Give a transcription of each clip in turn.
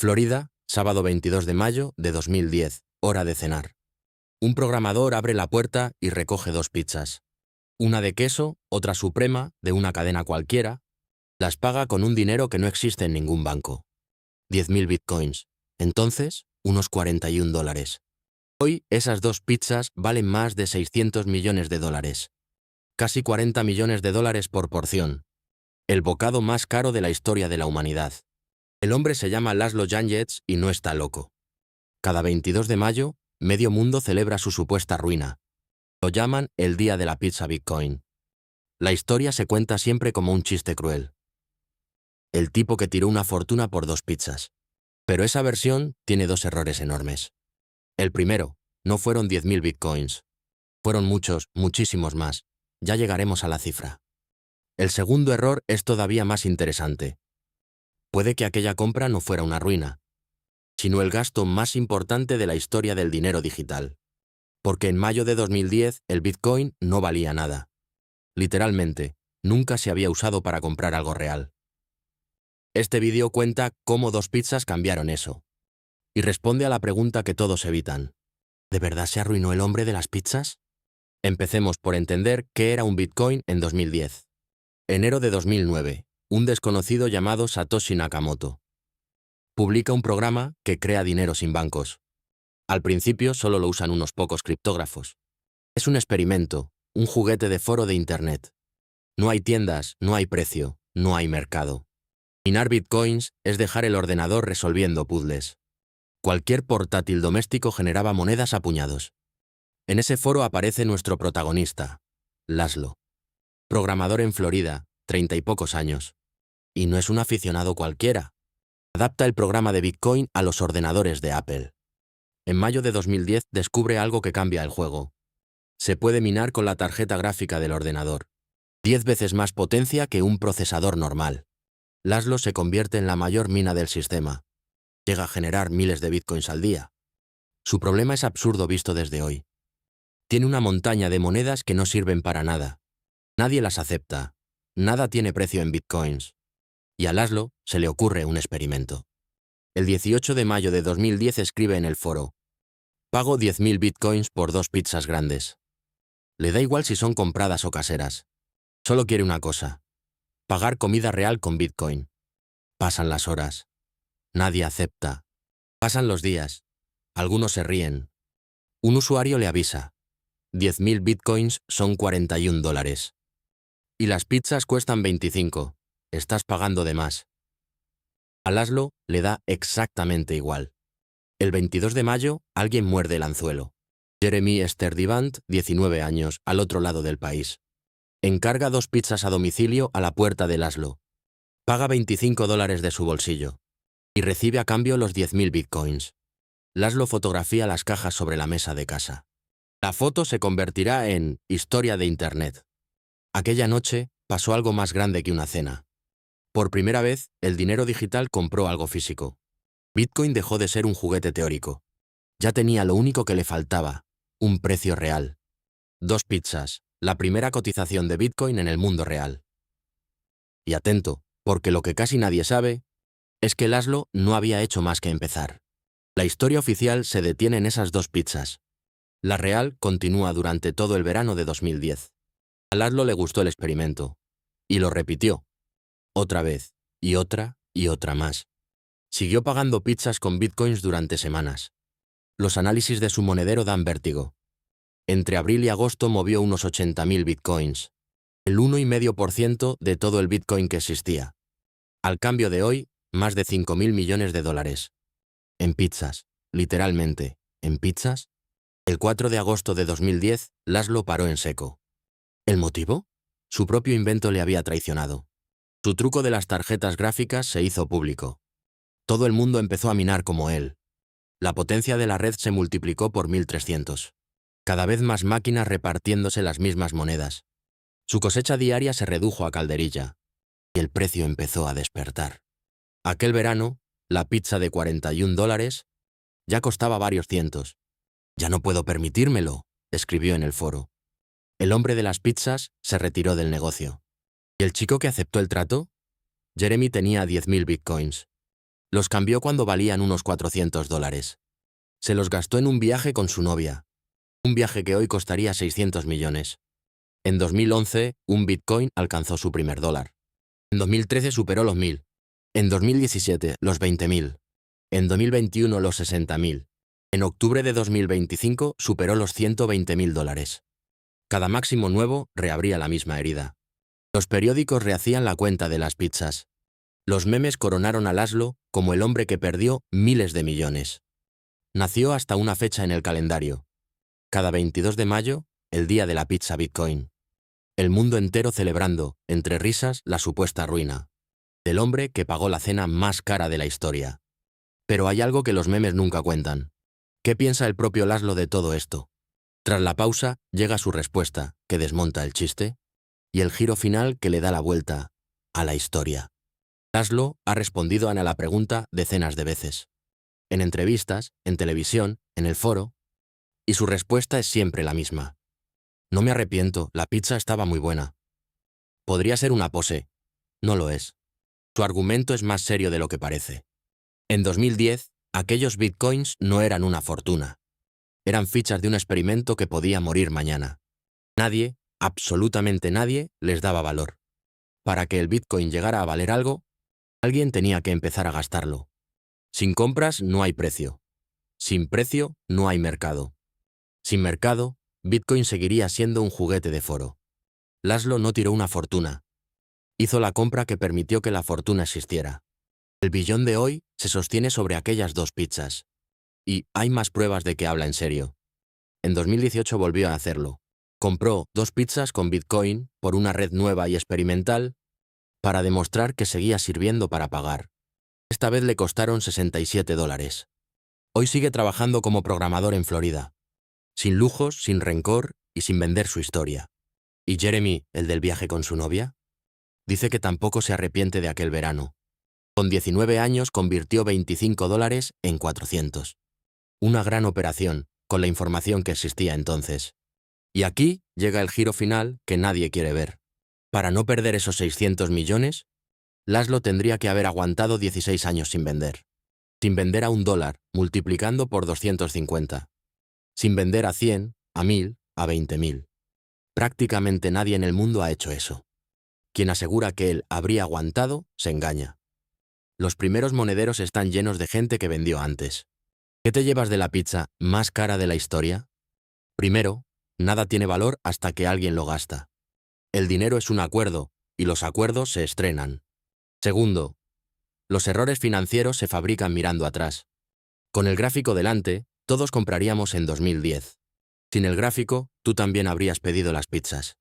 Florida, sábado 22 de mayo de 2010, hora de cenar. Un programador abre la puerta y recoge 2 pizzas. Una de queso, otra suprema, de una cadena cualquiera. Las paga con un dinero que no existe en ningún banco. 10.000 bitcoins. Entonces, unos $41. Hoy, esas 2 pizzas valen más de 600 millones de dólares. Casi 40 millones de dólares por porción. El bocado más caro de la historia de la humanidad. El hombre se llama Laszlo Janets y no está loco. Cada 22 de mayo, medio mundo celebra su supuesta ruina. Lo llaman el Día de la Pizza Bitcoin. La historia se cuenta siempre como un chiste cruel. El tipo que tiró una fortuna por 2 pizzas. Pero esa versión tiene 2 errores enormes. El primero, no fueron 10.000 bitcoins. Fueron muchos, muchísimos más. Ya llegaremos a la cifra. El segundo error es todavía más interesante. Puede que aquella compra no fuera una ruina, sino el gasto más importante de la historia del dinero digital. Porque en mayo de 2010 el Bitcoin no valía nada. Literalmente, nunca se había usado para comprar algo real. Este vídeo cuenta cómo 2 pizzas cambiaron eso. Y responde a la pregunta que todos evitan. ¿De verdad se arruinó el hombre de las pizzas? Empecemos por entender qué era un Bitcoin en 2010. Enero de 2009. Un desconocido llamado Satoshi Nakamoto publica un programa que crea dinero sin bancos. Al principio solo lo usan unos pocos criptógrafos. Es un experimento, un juguete de foro de Internet. No hay tiendas, no hay precio, no hay mercado. Minar bitcoins es dejar el ordenador resolviendo puzzles. Cualquier portátil doméstico generaba monedas a puñados. En ese foro aparece nuestro protagonista, Laszlo. Programador en Florida, 30 y pocos años. Y no es un aficionado cualquiera. Adapta el programa de Bitcoin a los ordenadores de Apple. En mayo de 2010 descubre algo que cambia el juego. Se puede minar con la tarjeta gráfica del ordenador. 10 veces más potencia que un procesador normal. Laszlo se convierte en la mayor mina del sistema. Llega a generar miles de bitcoins al día. Su problema es absurdo visto desde hoy. Tiene una montaña de monedas que no sirven para nada. Nadie las acepta. Nada tiene precio en bitcoins. Y a Laszlo se le ocurre un experimento. El 18 de mayo de 2010 escribe en el foro: pago 10.000 bitcoins por 2 pizzas grandes. Le da igual si son compradas o caseras. Solo quiere una cosa: pagar comida real con bitcoin. Pasan las horas. Nadie acepta. Pasan los días. Algunos se ríen. Un usuario le avisa: 10.000 bitcoins son $41. Y las pizzas cuestan 25. Estás pagando de más. A Laszlo le da exactamente igual. El 22 de mayo, alguien muerde el anzuelo. Jeremy Sterdivant, 19 años, al otro lado del país. Encarga 2 pizzas a domicilio a la puerta de Laszlo. Paga $25 de su bolsillo. Y recibe a cambio los 10.000 bitcoins. Laszlo fotografía las cajas sobre la mesa de casa. La foto se convertirá en historia de Internet. Aquella noche pasó algo más grande que una cena. Por primera vez, el dinero digital compró algo físico. Bitcoin dejó de ser un juguete teórico. Ya tenía lo único que le faltaba: un precio real. 2 pizzas, la primera cotización de Bitcoin en el mundo real. Y atento, porque lo que casi nadie sabe es que Laszlo no había hecho más que empezar. La historia oficial se detiene en esas 2 pizzas. La real continúa durante todo el verano de 2010. A Laszlo le gustó el experimento. Y lo repitió. Otra vez, y otra más. Siguió pagando pizzas con bitcoins durante semanas. Los análisis de su monedero dan vértigo. Entre abril y agosto movió unos 80.000 bitcoins. El 1,5% de todo el bitcoin que existía. Al cambio de hoy, más de 5.000 millones de dólares. En pizzas, literalmente, en pizzas. El 4 de agosto de 2010, Laszlo paró en seco. ¿El motivo? Su propio invento le había traicionado. Su truco de las tarjetas gráficas se hizo público. Todo el mundo empezó a minar como él. La potencia de la red se multiplicó por 1.300. Cada vez más máquinas repartiéndose las mismas monedas. Su cosecha diaria se redujo a calderilla. Y el precio empezó a despertar. Aquel verano, la pizza de $41 ya costaba varios cientos. «Ya no puedo permitírmelo», escribió en el foro. El hombre de las pizzas se retiró del negocio. ¿Y el chico que aceptó el trato? Jeremy tenía 10.000 bitcoins. Los cambió cuando valían unos $400. Se los gastó en un viaje con su novia. Un viaje que hoy costaría 600 millones. En 2011, un Bitcoin alcanzó su primer dólar. En 2013 superó los 1.000. En 2017, los 20.000. En 2021, los 60.000. En octubre de 2025, superó los $120.000. Cada máximo nuevo reabría la misma herida. Los periódicos rehacían la cuenta de las pizzas. Los memes coronaron a Laszlo como el hombre que perdió miles de millones. Nació hasta una fecha en el calendario. Cada 22 de mayo, el día de la pizza Bitcoin. El mundo entero celebrando, entre risas, la supuesta ruina del hombre que pagó la cena más cara de la historia. Pero hay algo que los memes nunca cuentan. ¿Qué piensa el propio Laszlo de todo esto? Tras la pausa, llega su respuesta, que desmonta el chiste, y el giro final que le da la vuelta a la historia. Laszlo ha respondido a la pregunta decenas de veces. En entrevistas, en televisión, en el foro, y su respuesta es siempre la misma. No me arrepiento, la pizza estaba muy buena. Podría ser una pose. No lo es. Su argumento es más serio de lo que parece. En 2010, aquellos bitcoins no eran una fortuna. Eran fichas de un experimento que podía morir mañana. Nadie, absolutamente nadie, les daba valor. Para que el bitcoin llegara a valer algo, alguien tenía que empezar a gastarlo. Sin compras no hay precio. Sin precio no hay mercado. Sin mercado, Bitcoin seguiría siendo un juguete de foro. Laszlo no tiró una fortuna. Hizo la compra que permitió que la fortuna existiera. El billón de hoy se sostiene sobre aquellas dos pizzas. Y hay más pruebas de que habla en serio. En 2018 volvió a hacerlo. Compró 2 pizzas con Bitcoin por una red nueva y experimental para demostrar que seguía sirviendo para pagar. Esta vez le costaron $67. Hoy sigue trabajando como programador en Florida. Sin lujos, sin rencor y sin vender su historia. ¿Y Jeremy, el del viaje con su novia? Dice que tampoco se arrepiente de aquel verano. Con 19 años convirtió $25 en 400. Una gran operación, con la información que existía entonces. Y aquí llega el giro final que nadie quiere ver. Para no perder esos 600 millones, Laszlo tendría que haber aguantado 16 años sin vender. Sin vender a $1, multiplicando por 250. Sin vender a 100, a 1.000, a 20.000. Prácticamente nadie en el mundo ha hecho eso. Quien asegura que él habría aguantado, se engaña. Los primeros monederos están llenos de gente que vendió antes. ¿Qué te llevas de la pizza más cara de la historia? Primero, nada tiene valor hasta que alguien lo gasta. El dinero es un acuerdo, y los acuerdos se estrenan. Segundo, los errores financieros se fabrican mirando atrás. Con el gráfico delante, todos compraríamos en 2010. Sin el gráfico, tú también habrías pedido las pizzas.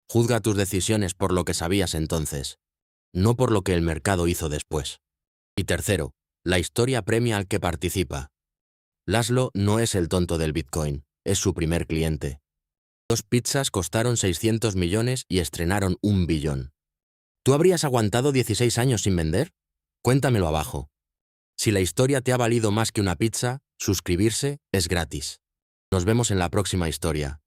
Juzga tus decisiones por lo que sabías entonces, no por lo que el mercado hizo después. Y tercero, la historia premia al que participa. Laszlo no es el tonto del Bitcoin, es su primer cliente. 2 pizzas costaron 600 millones y estrenaron 1 billón. ¿Tú habrías aguantado 16 años sin vender? Cuéntamelo abajo. Si la historia te ha valido más que una pizza, suscribirse es gratis. Nos vemos en la próxima historia.